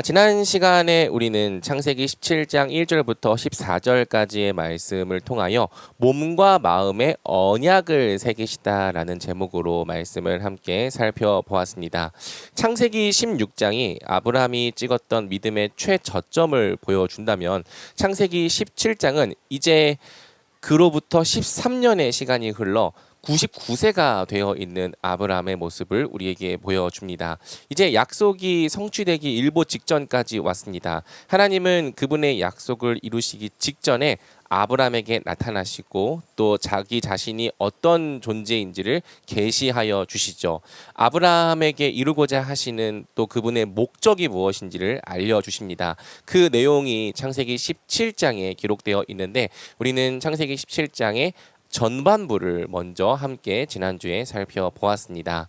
지난 시간에 우리는 창세기 17장 1절부터 14절까지의 말씀을 통하여 몸과 마음의 언약을 새기시다라는 제목으로 말씀을 함께 살펴보았습니다. 창세기 16장이 아브라함이 찍었던 믿음의 최저점을 보여준다면 창세기 17장은 이제 그로부터 13년의 시간이 흘러 99세가 되어 있는 아브라함의 모습을 우리에게 보여줍니다. 이제 약속이 성취되기 일보 직전까지 왔습니다. 하나님은 그분의 약속을 이루시기 직전에 아브라함에게 나타나시고 또 자기 자신이 어떤 존재인지를 계시하여 주시죠. 아브라함에게 이루고자 하시는 또 그분의 목적이 무엇인지를 알려주십니다. 그 내용이 창세기 17장에 기록되어 있는데 우리는 창세기 17장의 전반부를 먼저 함께 지난주에 살펴보았습니다.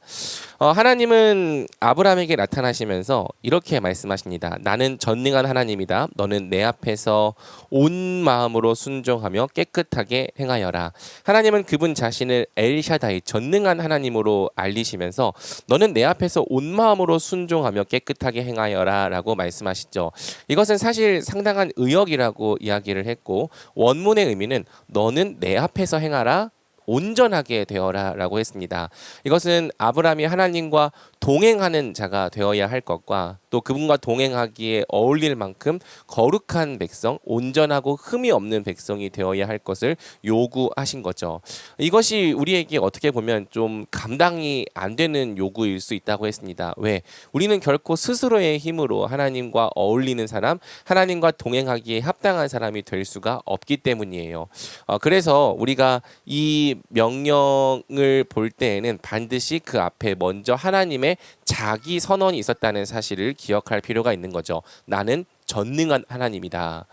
하나님은 아브라함에게 나타나시면서 이렇게 말씀하십니다. 나는 전능한 하나님이다. 너는 내 앞에서 온 마음으로 순종하며 깨끗하게 행하여라. 하나님은 그분 자신을 엘샤다이 전능한 하나님으로 알리시면서 너는 내 앞에서 온 마음으로 순종하며 깨끗하게 행하여라 라고 말씀하시죠. 이것은 사실 상당한 의역이라고 이야기를 했고 원문의 의미는 너는 내 앞에서 행하라 온전하게 되어라 라고 했습니다. 이것은 아브라함이 하나님과 동행하는 자가 되어야 할 것과 또 그분과 동행하기에 어울릴 만큼 거룩한 백성, 온전하고 흠이 없는 백성이 되어야 할 것을 요구하신 거죠. 이것이 우리에게 어떻게 보면 좀 감당이 안 되는 요구일 수 있다고 했습니다. 왜? 우리는 결코 스스로의 힘으로 하나님과 어울리는 사람, 하나님과 동행하기에 합당한 사람이 될 수가 없기 때문이에요. 그래서 우리가 이 명령을 볼 때에는 반드시 그 앞에 먼저 하나님의 자기 선언이 있었다는 사실을 기억할 필요가 있는 거죠. 나는 전능한 하나님이다.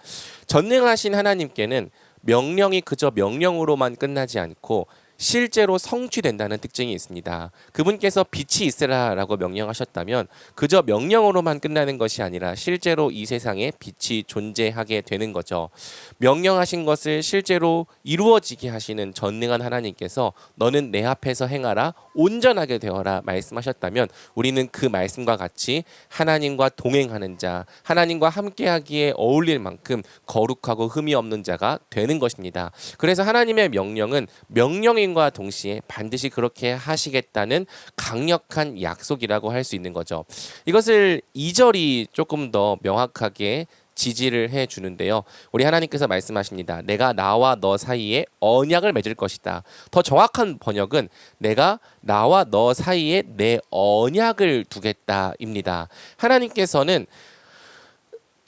전능하신 하나님께는 명령이 그저 명령으로만 끝나지 않고 실제로 성취된다는 특징이 있습니다. 그분께서 빛이 있으라라고 명령하셨다면 그저 명령으로만 끝나는 것이 아니라 실제로 이 세상에 빛이 존재하게 되는 거죠. 명령하신 것을 실제로 이루어지게 하시는 전능한 하나님께서 너는 내 앞에서 행하라 온전하게 되어라 말씀하셨다면 우리는 그 말씀과 같이 하나님과 동행하는 자, 하나님과 함께하기에 어울릴 만큼 거룩하고 흠이 없는 자가 되는 것입니다. 그래서 하나님의 명령은 명령인 과 동시에 반드시 그렇게 하시겠다는 강력한 약속이라고 할 수 있는 거죠. 이것을 2절이 조금 더 명확하게 지지를 해 주는데요. 우리 하나님께서 말씀하십니다. 내가 나와 너 사이에 언약을 맺을 것이다. 더 정확한 번역은 내가 나와 너 사이에 내 언약을 두겠다입니다. 하나님께서는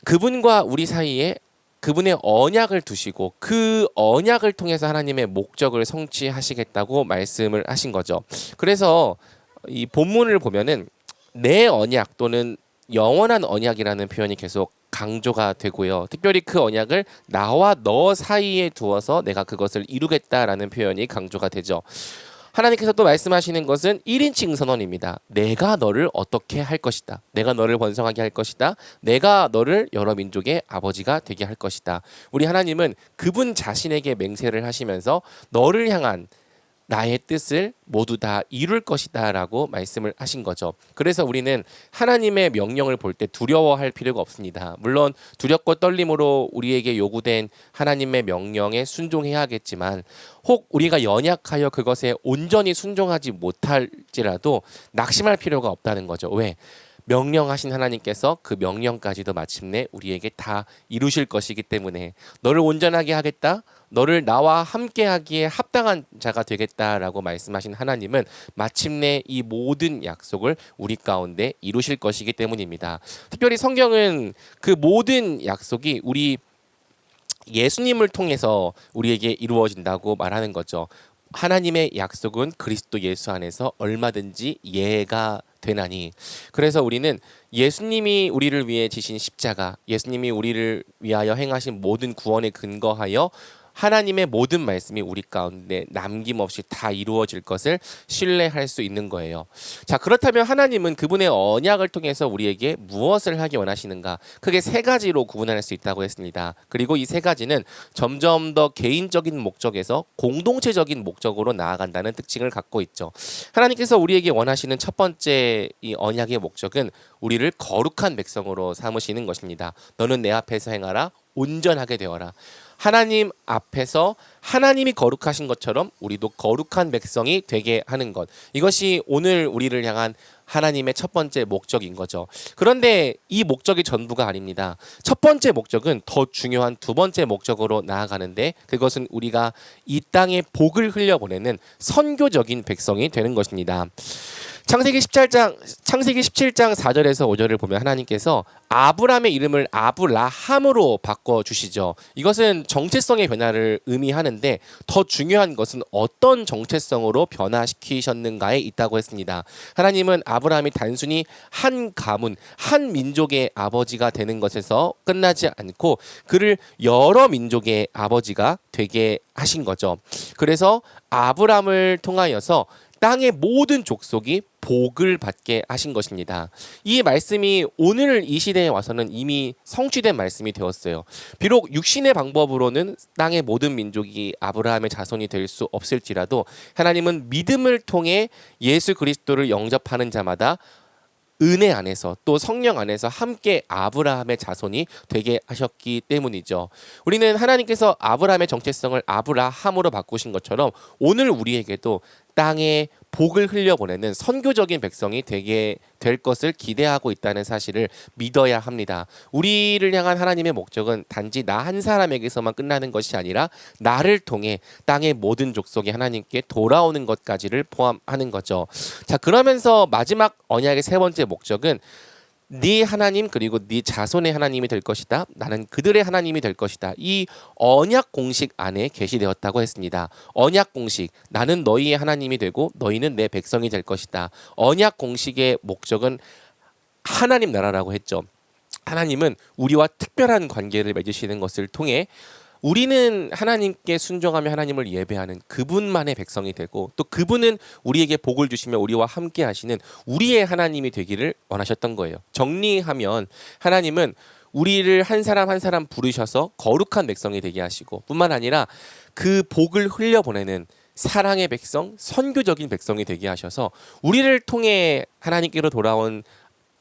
그분과 우리 사이에 그분의 언약을 두시고 그 언약을 통해서 하나님의 목적을 성취하시겠다고 말씀을 하신 거죠. 그래서 이 본문을 보면은 내 언약 또는 영원한 언약이라는 표현이 계속 강조가 되고요. 특별히 그 언약을 나와 너 사이에 두어서 내가 그것을 이루겠다라는 표현이 강조가 되죠. 하나님께서 또 말씀하시는 것은 1인칭 선언입니다. 내가 너를 어떻게 할 것이다. 내가 너를 번성하게 할 것이다. 내가 너를 여러 민족의 아버지가 되게 할 것이다. 우리 하나님은 그분 자신에게 맹세를 하시면서 너를 향한 나의 뜻을 모두 다 이룰 것이다 라고 말씀을 하신 거죠. 그래서 우리는 하나님의 명령을 볼 때 두려워할 필요가 없습니다. 물론 두렵고 떨림으로 우리에게 요구된 하나님의 명령에 순종해야겠지만 혹 우리가 연약하여 그것에 온전히 순종하지 못할지라도 낙심할 필요가 없다는 거죠. 왜? 명령하신 하나님께서 그 명령까지도 마침내 우리에게 다 이루실 것이기 때문에 너를 온전하게 하겠다. 너를 나와 함께하기에 합당한 자가 되겠다라고 말씀하신 하나님은 마침내 이 모든 약속을 우리 가운데 이루실 것이기 때문입니다. 특별히 성경은 그 모든 약속이 우리 예수님을 통해서 우리에게 이루어진다고 말하는 거죠. 하나님의 약속은 그리스도 예수 안에서 얼마든지 예가 되나니. 그래서 우리는 예수님이 우리를 위해 지신 십자가, 예수님이 우리를 위하여 행하신 모든 구원에 근거하여 하나님의 모든 말씀이 우리 가운데 남김없이 다 이루어질 것을 신뢰할 수 있는 거예요. 자, 그렇다면 하나님은 그분의 언약을 통해서 우리에게 무엇을 하기 원하시는가? 크게 세 가지로 구분할 수 있다고 했습니다. 그리고 이 세 가지는 점점 더 개인적인 목적에서 공동체적인 목적으로 나아간다는 특징을 갖고 있죠. 하나님께서 우리에게 원하시는 첫 번째 이 언약의 목적은 우리를 거룩한 백성으로 삼으시는 것입니다. 너는 내 앞에서 행하라, 온전하게 되어라. 하나님 앞에서 하나님이 거룩하신 것처럼 우리도 거룩한 백성이 되게 하는 것. 이것이 오늘 우리를 향한 하나님의 첫 번째 목적인 거죠. 그런데 이 목적이 전부가 아닙니다. 첫 번째 목적은 더 중요한 두 번째 목적으로 나아가는데, 그것은 우리가 이 땅에 복을 흘려보내는 선교적인 백성이 되는 것입니다. 창세기 17장 4절에서 5절을 보면 하나님께서 아브람의 이름을 아브라함으로 바꿔주시죠. 이것은 정체성의 변화를 의미하는데, 더 중요한 것은 어떤 정체성으로 변화시키셨는가에 있다고 했습니다. 하나님은 아브라함이 단순히 한 가문, 한 민족의 아버지가 되는 것에서 끝나지 않고 그를 여러 민족의 아버지가 되게 하신 거죠. 그래서 아브라함을 통하여서 땅의 모든 족속이 복을 받게 하신 것입니다. 이 말씀이 오늘 이 시대에 와서는 이미 성취된 말씀이 되었어요. 비록 육신의 방법으로는 땅의 모든 민족이 아브라함의 자손이 될 수 없을지라도 하나님은 믿음을 통해 예수 그리스도를 영접하는 자마다 은혜 안에서 또 성령 안에서 함께 아브라함의 자손이 되게 하셨기 때문이죠. 우리는 하나님께서 아브라함의 정체성을 아브라함으로 바꾸신 것처럼 오늘 우리에게도 땅에 복을 흘려보내는 선교적인 백성이 되게 될 것을 기대하고 있다는 사실을 믿어야 합니다. 우리를 향한 하나님의 목적은 단지 나 한 사람에게서만 끝나는 것이 아니라 나를 통해 땅의 모든 족속이 하나님께 돌아오는 것까지를 포함하는 거죠. 자, 그러면서 마지막 언약의 세 번째 목적은 네 하나님 그리고 네 자손의 하나님이 될 것이다. 나는 그들의 하나님이 될 것이다. 이 언약 공식 안에 계시되었다고 했습니다. 언약 공식, 나는 너희의 하나님이 되고 너희는 내 백성이 될 것이다. 언약 공식의 목적은 하나님 나라라고 했죠. 하나님은 우리와 특별한 관계를 맺으시는 것을 통해 우리는 하나님께 순종하며 하나님을 예배하는 그분만의 백성이 되고, 또 그분은 우리에게 복을 주시며 우리와 함께 하시는 우리의 하나님이 되기를 원하셨던 거예요. 정리하면 하나님은 우리를 한 사람 한 사람 부르셔서 거룩한 백성이 되게 하시고, 뿐만 아니라 그 복을 흘려보내는 사랑의 백성, 선교적인 백성이 되게 하셔서 우리를 통해 하나님께로 돌아온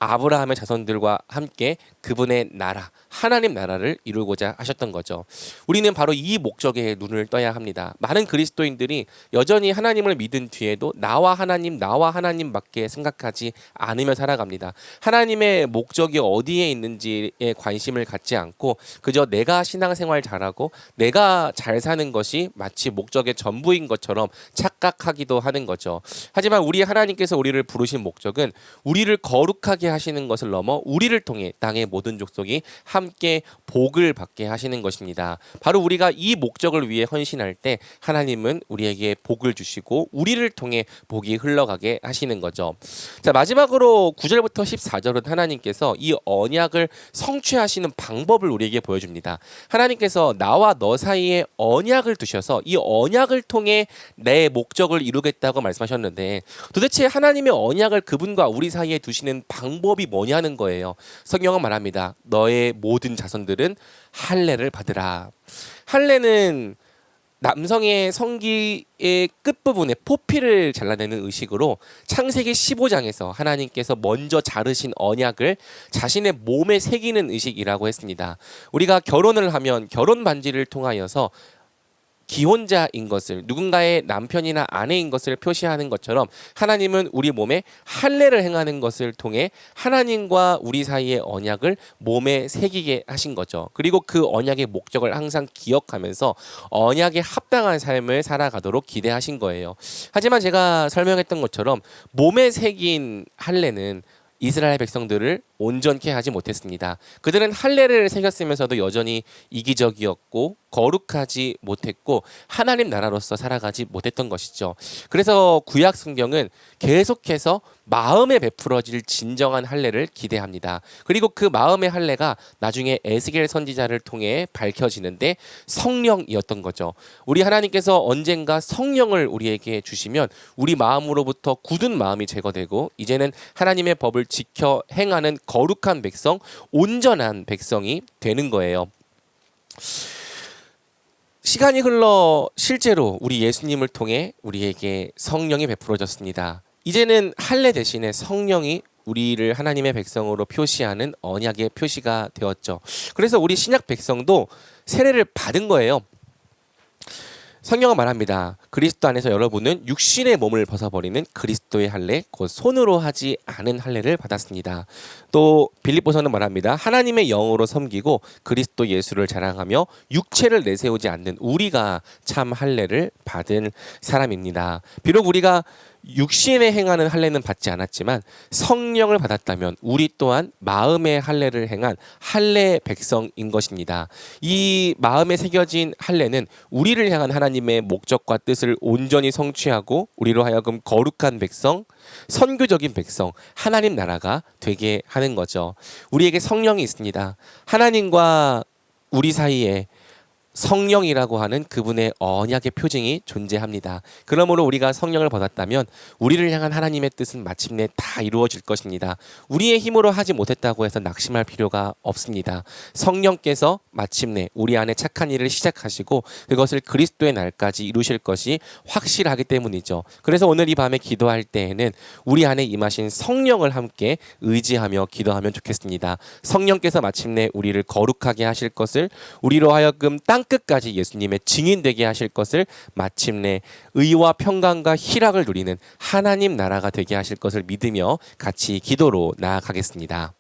아브라함의 자손들과 함께 그분의 나라, 하나님 나라를 이루고자 하셨던 거죠. 우리는 바로 이 목적에 눈을 떠야 합니다. 많은 그리스도인들이 여전히 하나님을 믿은 뒤에도 나와 하나님밖에 생각하지 않으며 살아갑니다. 하나님의 목적이 어디에 있는지에 관심을 갖지 않고 그저 내가 신앙생활 잘하고 내가 잘 사는 것이 마치 목적의 전부인 것처럼 착각하기도 하는 거죠. 하지만 우리 하나님께서 우리를 부르신 목적은 우리를 거룩하게 하시는 것을 넘어 우리를 통해 땅의 모든 족속이 함께 복을 받게 하시는 것입니다. 바로 우리가 이 목적을 위해 헌신할 때 하나님은 우리에게 복을 주시고 우리를 통해 복이 흘러가게 하시는 거죠. 자, 마지막으로 9절부터 14절은 하나님께서 이 언약을 성취하시는 방법을 우리에게 보여줍니다. 하나님께서 나와 너 사이에 언약을 두셔서 이 언약을 통해 내 목적을 이루겠다고 말씀하셨는데, 도대체 하나님의 언약을 그분과 우리 사이에 두시는 방법이 뭐냐는 거예요. 성경은 말합니다. 너의 모든 자손들은 할례를 받으라. 할례는 남성의 성기의 끝부분에 포피를 잘라내는 의식으로 창세기 15장에서 하나님께서 먼저 자르신 언약을 자신의 몸에 새기는 의식이라고 했습니다. 우리가 결혼을 하면 결혼 반지를 통하여서 기혼자인 것을, 누군가의 남편이나 아내인 것을 표시하는 것처럼 하나님은 우리 몸에 할례를 행하는 것을 통해 하나님과 우리 사이의 언약을 몸에 새기게 하신 거죠. 그리고 그 언약의 목적을 항상 기억하면서 언약에 합당한 삶을 살아가도록 기대하신 거예요. 하지만 제가 설명했던 것처럼 몸에 새긴 할례는 이스라엘 백성들을 온전케 하지 못했습니다. 그들은 할례를 새겼으면서도 여전히 이기적이었고 거룩하지 못했고 하나님 나라로서 살아가지 못했던 것이죠. 그래서 구약 성경은 계속해서 마음에 베풀어질 진정한 할례를 기대합니다. 그리고 그 마음의 할례가 나중에 에스겔 선지자를 통해 밝혀지는데 성령이었던 거죠. 우리 하나님께서 언젠가 성령을 우리에게 주시면 우리 마음으로부터 굳은 마음이 제거되고 이제는 하나님의 법을 지켜 행하는 거룩한 백성, 온전한 백성이 되는 거예요. 시간이 흘러 실제로 우리 예수님을 통해 우리에게 성령이 베풀어졌습니다. 이제는 할례 대신에 성령이 우리를 하나님의 백성으로 표시하는 언약의 표시가 되었죠. 그래서 우리 신약 백성도 세례를 받은 거예요. 성경은 말합니다. 그리스도 안에서 여러분은 육신의 몸을 벗어버리는 그리스도의 할례, 곧 손으로 하지 않은 할례를 받았습니다. 또 빌립보서는 말합니다. 하나님의 영으로 섬기고 그리스도 예수를 자랑하며 육체를 내세우지 않는 우리가 참 할례를 받은 사람입니다. 비록 우리가 육신에 행하는 할례는 받지 않았지만 성령을 받았다면 우리 또한 마음의 할례를 행한 할례 백성인 것입니다. 이 마음에 새겨진 할례는 우리를 향한 하나님의 목적과 뜻을 온전히 성취하고 우리로 하여금 거룩한 백성, 선교적인 백성, 하나님 나라가 되게 하는 거죠. 우리에게 성령이 있습니다. 하나님과 우리 사이에 성령이라고 하는 그분의 언약의 표징이 존재합니다. 그러므로 우리가 성령을 받았다면 우리를 향한 하나님의 뜻은 마침내 다 이루어질 것입니다. 우리의 힘으로 하지 못했다고 해서 낙심할 필요가 없습니다. 성령께서 마침내 우리 안에 착한 일을 시작하시고 그것을 그리스도의 날까지 이루실 것이 확실하기 때문이죠. 그래서 오늘 이 밤에 기도할 때에는 우리 안에 임하신 성령을 함께 의지하며 기도하면 좋겠습니다. 성령께서 마침내 우리를 거룩하게 하실 것을, 우리로 하여금 땅 끝까지 예수님의 증인되게 하실 것을, 마침내 의와 평강과 희락을 누리는 하나님 나라가 되게 하실 것을 믿으며 같이 기도로 나아가겠습니다.